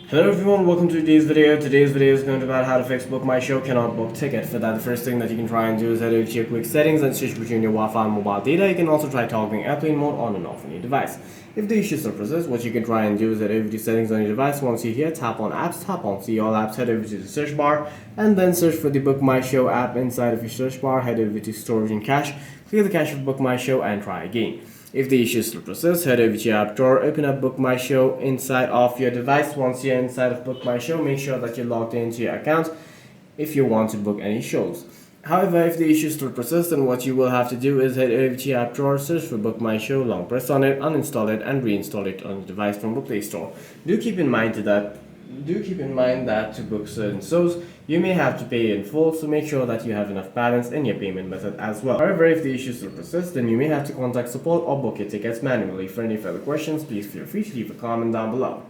Hello everyone, welcome to today's video. Today's video is going to be about how to fix BookMyShow cannot book ticket. For that, the first thing that you can try and do is head over to your quick settings and switch between your Wi-Fi and mobile data. You can also try toggling airplane mode on and off on your device. If the issue still persists, what you can try and do is head over to settings on your device. Once you're here, tap on apps, tap on see all apps, head over to the search bar, and then search for the BookMyShow app inside of your search bar. Head over to storage and cache, clear the cache of BookMyShow and try again. If the issue still persists, head over to your app drawer, open up BookMyShow inside of your device. Once you're inside of BookMyShow, make sure that you're logged into your account if you want to book any shows. However, if the issue still persists, then what you will have to do is head over to your app drawer, search for BookMyShow, long press on it, uninstall it, and reinstall it on the device from the Play Store. Do keep in mind that to book certain shows, you may have to pay in full, so make sure that you have enough balance in your payment method as well. However, if the issue still persists, then you may have to contact support or book your tickets manually. For any further questions, please feel free to leave a comment down below.